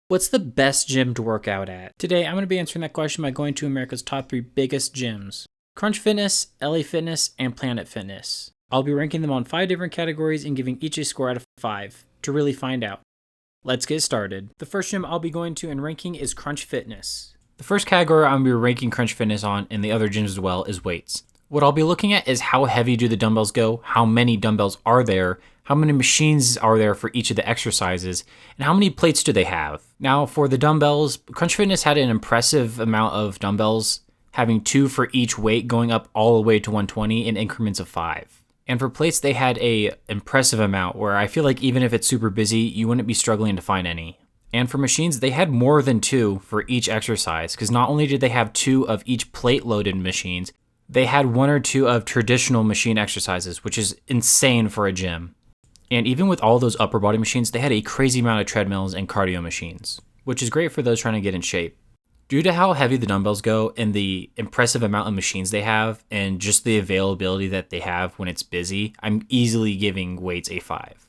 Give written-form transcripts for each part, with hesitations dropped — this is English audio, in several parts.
What's the best gym to work out at? Today, I'm going to be answering that question by going to America's top 3 biggest gyms: Crunch Fitness, LA Fitness, and Planet Fitness. I'll be ranking them on 5 different categories and giving each a score out of 5 to really find out. Let's get started. The first gym I'll be going to and ranking is Crunch Fitness. The first category I'm going to be ranking Crunch Fitness on, and the other gyms as well, is weights. What I'll be looking at is how heavy do the dumbbells go, how many dumbbells are there, how many machines are there for each of the exercises, and how many plates do they have. Now for the dumbbells, Crunch Fitness had an impressive amount of dumbbells, having 2 for each weight going up all the way to 120 in increments of 5. And for plates, they had a impressive amount where I feel like even if it's super busy, you wouldn't be struggling to find any. And for machines, they had more than 2 for each exercise, because not only did they have 2 of each plate-loaded machines, they had 1 or 2 of traditional machine exercises, which is insane for a gym. And even with all those upper body machines, they had a crazy amount of treadmills and cardio machines, which is great for those trying to get in shape. Due to how heavy the dumbbells go and the impressive amount of machines they have and just the availability that they have when it's busy, I'm easily giving weights a 5.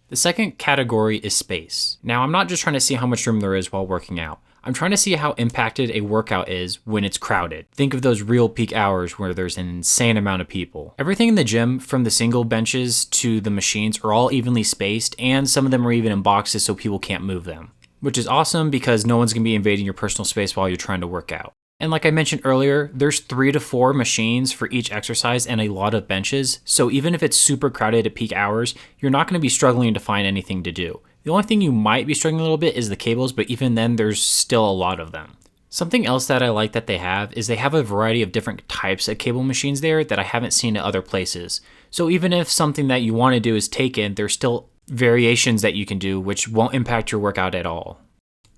The second category is space. Now, I'm not just trying to see how much room there is while working out. I'm trying to see how impacted a workout is when it's crowded. Think of those real peak hours where there's an insane amount of people. Everything in the gym, from the single benches to the machines, are all evenly spaced, and some of them are even in boxes so people can't move them, which is awesome because no one's going to be invading your personal space while you're trying to work out. And like I mentioned earlier, there's 3 to 4 machines for each exercise and a lot of benches, so even if it's super crowded at peak hours, you're not going to be struggling to find anything to do. The only thing you might be struggling a little bit is the cables, but even then, there's still a lot of them. Something else that I like that they have is they have a variety of different types of cable machines there that I haven't seen at other places. So even if something that you want to do is taken, there's still variations that you can do which won't impact your workout at all.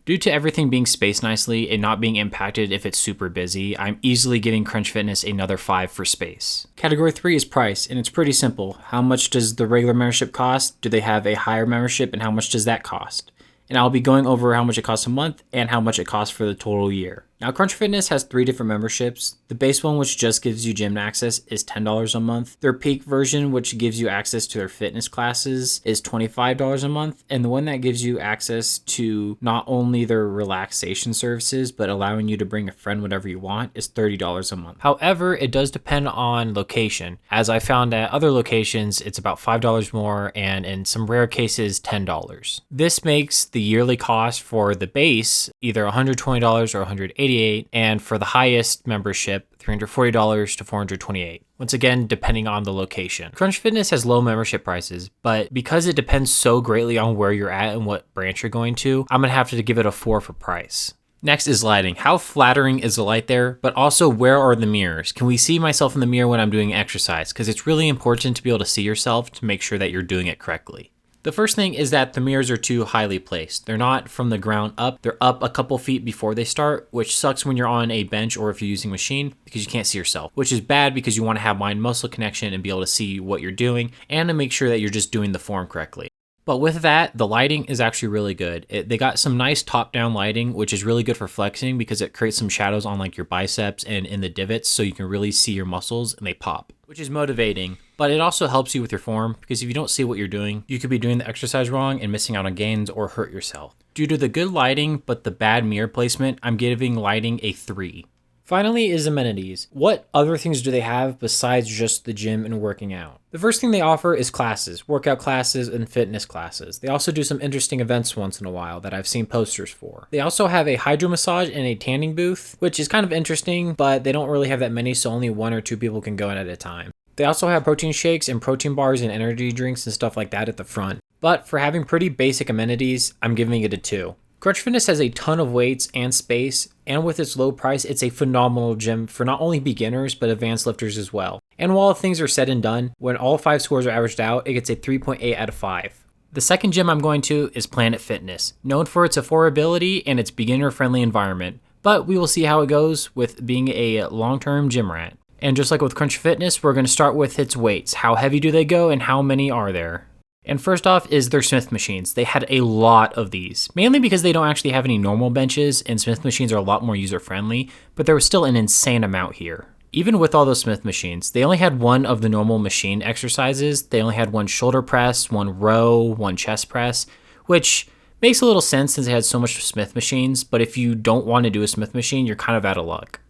Due to everything being spaced nicely and not being impacted if it's super busy, I'm easily giving Crunch Fitness another 5 for space. Category 3 is price, and it's pretty simple. How much does the regular membership cost? Do they have a higher membership, and how much does that cost? And I'll be going over how much it costs a month and how much it costs for the total year. Now, Crunch Fitness has 3 different memberships. The base one, which just gives you gym access, is $10 a month. Their peak version, which gives you access to their fitness classes, is $25 a month. And the one that gives you access to not only their relaxation services, but allowing you to bring a friend whenever you want, is $30 a month. However, it does depend on location. As I found at other locations, it's about $5 more, and in some rare cases, $10. This makes the yearly cost for the base either $120 or $180, and for the highest membership, $340 to $428. Once again, depending on the location. Crunch Fitness has low membership prices, but because it depends so greatly on where you're at and what branch you're going to, I'm gonna have to give it a 4 for price. Next is lighting. How flattering is the light there? But also, where are the mirrors? Can we see myself in the mirror when I'm doing exercise? Because it's really important to be able to see yourself to make sure that you're doing it correctly. The first thing is that the mirrors are too highly placed. They're not from the ground up. They're up a couple feet before they start, which sucks when you're on a bench or if you're using a machine because you can't see yourself, which is bad because you want to have mind-muscle connection and be able to see what you're doing and to make sure that you're just doing the form correctly. But with that, the lighting is actually really good. They got some nice top-down lighting, which is really good for flexing because it creates some shadows on like your biceps and in the divots so you can really see your muscles and they pop, which is motivating. But it also helps you with your form because if you don't see what you're doing, you could be doing the exercise wrong and missing out on gains or hurt yourself. Due to the good lighting but the bad mirror placement, I'm giving lighting a 3. Finally is amenities. What other things do they have besides just the gym and working out? The first thing they offer is classes, workout classes and fitness classes. They also do some interesting events once in a while that I've seen posters for. They also have a hydro massage and a tanning booth, which is kind of interesting, but they don't really have that many, so only 1 or 2 people can go in at a time. They also have protein shakes and protein bars and energy drinks and stuff like that at the front. But for having pretty basic amenities, I'm giving it a 2. Crunch Fitness has a ton of weights and space, and with its low price, it's a phenomenal gym for not only beginners, but advanced lifters as well. And while things are said and done, when all 5 scores are averaged out, it gets a 3.8 out of 5. The second gym I'm going to is Planet Fitness, known for its affordability and its beginner-friendly environment, but we will see how it goes with being a long-term gym rat. And just like with Crunch Fitness, we're going to start with its weights. How heavy do they go and how many are there? And first off is their Smith machines. They had a lot of these, mainly because they don't actually have any normal benches and Smith machines are a lot more user-friendly, but there was still an insane amount here. Even with all those Smith machines, they only had 1 of the normal machine exercises. They only had 1 shoulder press, 1 row, 1 chest press, which Makes a little sense since it has so much Smith machines, but if you don't want to do a Smith machine, you're kind of out of luck.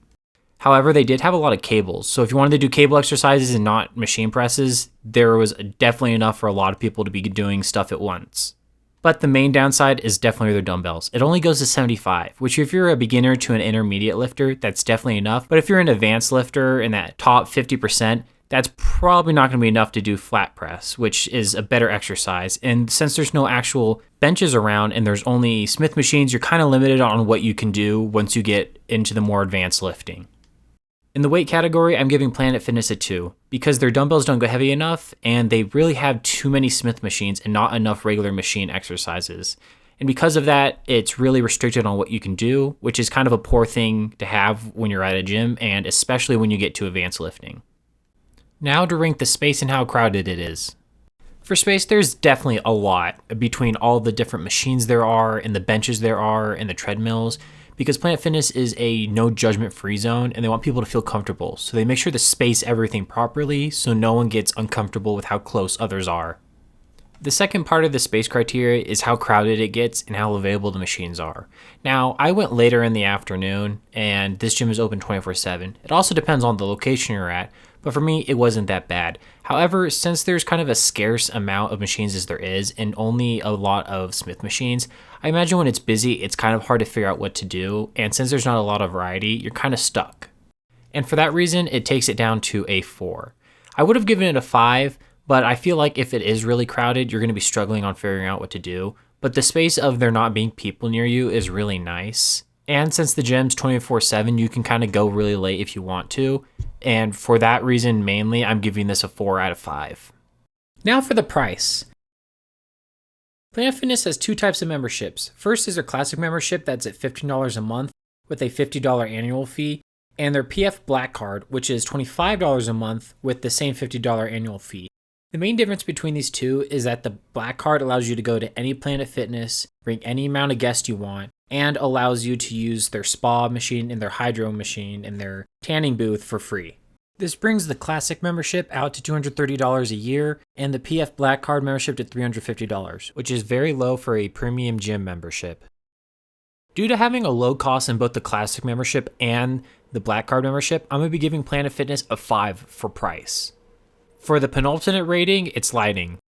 However, they did have a lot of cables, so if you wanted to do cable exercises and not machine presses, there was definitely enough for a lot of people to be doing stuff at once. But the main downside is definitely their dumbbells. It only goes to 75, which if you're a beginner to an intermediate lifter, that's definitely enough. But if you're an advanced lifter in that top 50%, that's probably not going to be enough to do flat press, which is a better exercise. And since there's no actual benches around and there's only Smith machines, you're kind of limited on what you can do once you get into the more advanced lifting. In the weight category, I'm giving Planet Fitness a 2 because their dumbbells don't go heavy enough and they really have too many Smith machines and not enough regular machine exercises. And because of that, it's really restricted on what you can do, which is kind of a poor thing to have when you're at a gym and especially when you get to advanced lifting. Now to rank the space and how crowded it is. For space, there's definitely a lot between all the different machines there are and the benches there are and the treadmills, because Planet Fitness is a no judgment free zone and they want people to feel comfortable. So they make sure to space everything properly so no one gets uncomfortable with how close others are. The second part of the space criteria is how crowded it gets and how available the machines are. Now, I went later in the afternoon and this gym is open 24/7. It also depends on the location you're at, but for me, it wasn't that bad. However, since there's kind of a scarce amount of machines as there is and only a lot of Smith machines, I imagine when it's busy, it's kind of hard to figure out what to do. And since there's not a lot of variety, you're kind of stuck. And for that reason, it takes it down to a 4. I would have given it a 5, but I feel like if it is really crowded, you're going to be struggling on figuring out what to do. But the space of there not being people near you is really nice. And since the gym's 24/7, you can kind of go really late if you want to. And for that reason, mainly, I'm giving this a 4 out of 5. Now for the price. Planet Fitness has 2 types of memberships. First is their classic membership that's at $15 a month with a $50 annual fee, and their PF Black Card, which is $25 a month with the same $50 annual fee. The main difference between these two is that the Black Card allows you to go to any Planet Fitness, bring any amount of guests you want, and allows you to use their spa machine and their hydro machine and their tanning booth for free. This brings the classic membership out to $230 a year and the PF Black Card membership to $350, which is very low for a premium gym membership. Due to having a low cost in both the classic membership and the Black Card membership, I'm going to be giving Planet Fitness a 5 for price. For the penultimate rating, it's lighting.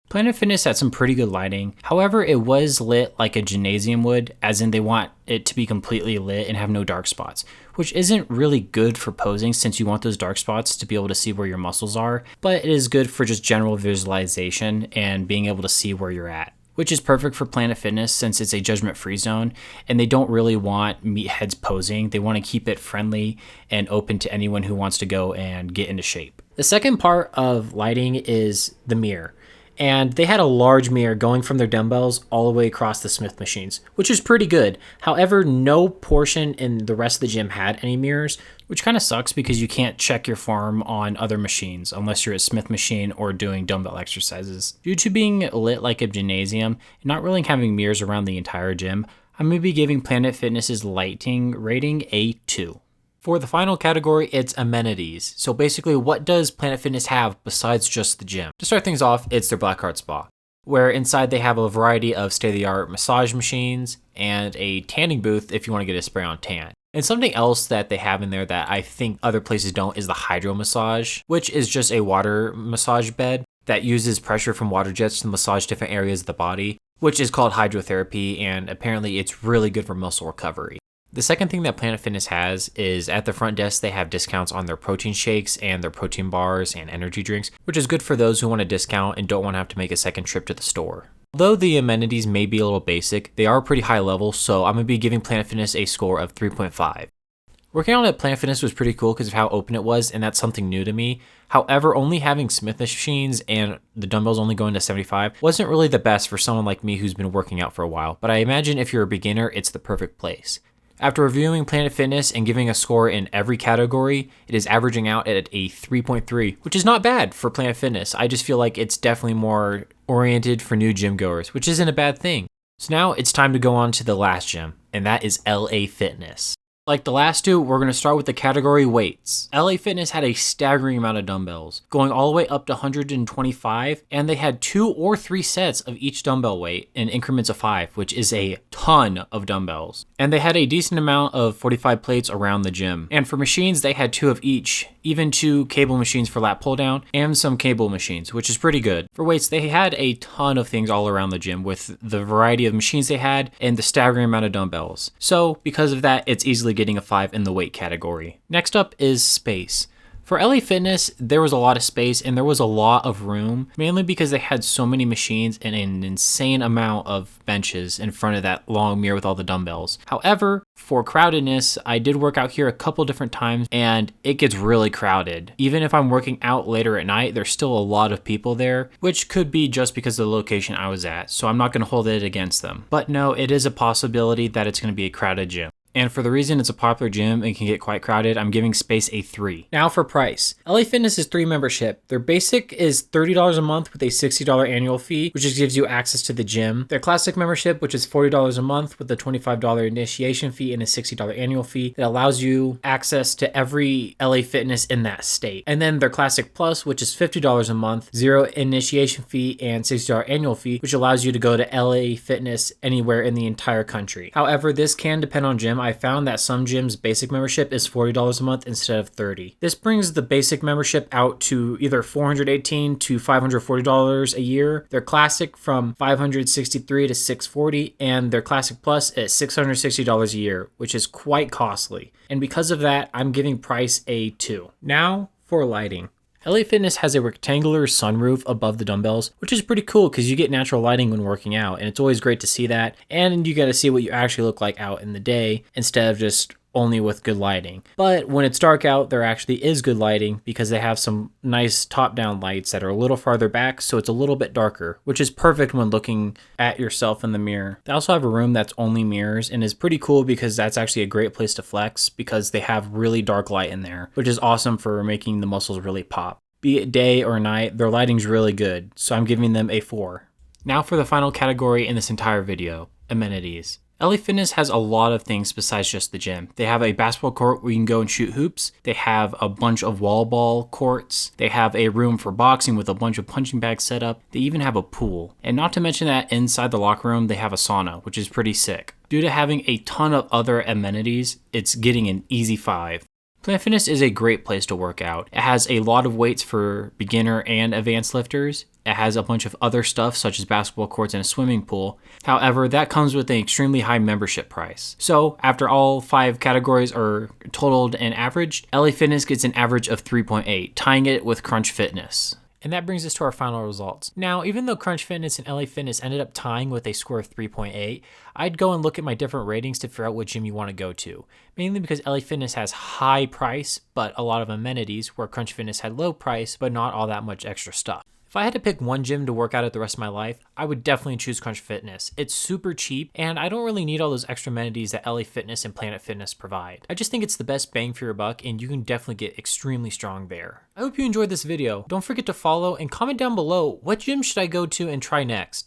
Planet Fitness had some pretty good lighting. However, it was lit like a gymnasium would, as in they want it to be completely lit and have no dark spots, which isn't really good for posing since you want those dark spots to be able to see where your muscles are, but it is good for just general visualization and being able to see where you're at, which is perfect for Planet Fitness since it's a judgment-free zone and they don't really want meatheads posing. They want to keep it friendly and open to anyone who wants to go and get into shape. The second part of lighting is the mirror. And they had a large mirror going from their dumbbells all the way across the Smith machines, which is pretty good. However, no portion in the rest of the gym had any mirrors, which kind of sucks because you can't check your form on other machines unless you're a Smith machine or doing dumbbell exercises. Due to being lit like a gymnasium and not really having mirrors around the entire gym, I'm going to be giving Planet Fitness's lighting rating a 2. For the final category, it's amenities. So basically, what does Planet Fitness have besides just the gym? To start things off, it's their Black Card Spa, where inside they have a variety of state-of-the-art massage machines and a tanning booth if you want to get a spray-on tan. And something else that they have in there that I think other places don't is the hydro massage, which is just a water massage bed that uses pressure from water jets to massage different areas of the body, which is called hydrotherapy, and apparently it's really good for muscle recovery. The second thing that Planet Fitness has is at the front desk, they have discounts on their protein shakes and their protein bars and energy drinks, which is good for those who want a discount and don't want to have to make a second trip to the store. Although the amenities may be a little basic, they are pretty high level, so I'm going to be giving Planet Fitness a score of 3.5. Working out at Planet Fitness was pretty cool because of how open it was, and that's something new to me. However, only having Smith machines and the dumbbells only going to 75 wasn't really the best for someone like me who's been working out for a while, but I imagine if you're a beginner, it's the perfect place. After reviewing Planet Fitness and giving a score in every category, it is averaging out at a 3.3, which is not bad for Planet Fitness. I just feel like it's definitely more oriented for new gym goers, which isn't a bad thing. So now it's time to go on to the last gym, and that is LA Fitness. Like the last two, we're going to start with the category weights. LA Fitness had a staggering amount of dumbbells, going all the way up to 125, and they had 2 or 3 sets of each dumbbell weight in increments of 5, which is a ton of dumbbells. And they had a decent amount of 45 plates around the gym. And for machines, they had 2 of each, even 2 cable machines for lat pull down and some cable machines, which is pretty good. For weights, they had a ton of things all around the gym with the variety of machines they had and the staggering amount of dumbbells. So because of that, it's easily getting a 5 in the weight category. Next up is space. For LA Fitness, there was a lot of space and there was a lot of room, mainly because they had so many machines and an insane amount of benches in front of that long mirror with all the dumbbells. However, for crowdedness, I did work out here a couple different times and it gets really crowded. Even if I'm working out later at night, there's still a lot of people there, which could be just because of the location I was at, so I'm not going to hold it against them. But no, it is a possibility that it's going to be a crowded gym. And for the reason it's a popular gym and can get quite crowded, I'm giving space a 3. Now for price. LA Fitness is 3 membership. Their basic is $30 a month with a $60 annual fee, which just gives you access to the gym. Their classic membership, which is $40 a month with a $25 initiation fee and a $60 annual fee, that allows you access to every LA Fitness in that state. And then their classic plus, which is $50 a month, 0 initiation fee and $60 annual fee, which allows you to go to LA Fitness anywhere in the entire country. However, this can depend on gym. I found that some gyms' basic membership is $40 a month instead of $30. This brings the basic membership out to either $418 to $540 a year. Their classic from $563 to $640, and their classic plus at $660 a year, which is quite costly. And because of that, I'm giving price a 2. Now for lighting. LA Fitness has a rectangular sunroof above the dumbbells, which is pretty cool because you get natural lighting when working out, and it's always great to see that, and you get to see what you actually look like out in the day instead of just only with good lighting. But when it's dark out, there actually is good lighting because they have some nice top-down lights that are a little farther back, so it's a little bit darker, which is perfect when looking at yourself in the mirror. They also have a room that's only mirrors and is pretty cool because that's actually a great place to flex because they have really dark light in there, which is awesome for making the muscles really pop. Be it day or night, their lighting's really good, so I'm giving them a 4. Now for the final category in this entire video, amenities. LA Fitness has a lot of things besides just the gym. They have a basketball court where you can go and shoot hoops. They have a bunch of wall ball courts. They have a room for boxing with a bunch of punching bags set up. They even have a pool. And not to mention that inside the locker room, they have a sauna, which is pretty sick. Due to having a ton of other amenities, it's getting an easy 5. Planet Fitness is a great place to work out. It has a lot of weights for beginner and advanced lifters. It has a bunch of other stuff such as basketball courts and a swimming pool. However, that comes with an extremely high membership price. So after all 5 categories are totaled and averaged, LA Fitness gets an average of 3.8, tying it with Crunch Fitness. And that brings us to our final results. Now, even though Crunch Fitness and LA Fitness ended up tying with a score of 3.8, I'd go and look at my different ratings to figure out what gym you want to go to. Mainly because LA Fitness has high price, but a lot of amenities, where Crunch Fitness had low price, but not all that much extra stuff. If I had to pick one gym to work out at the rest of my life, I would definitely choose Crunch Fitness. It's super cheap, and I don't really need all those extra amenities that LA Fitness and Planet Fitness provide. I just think it's the best bang for your buck, and you can definitely get extremely strong there. I hope you enjoyed this video. Don't forget to follow and comment down below what gym should I go to and try next.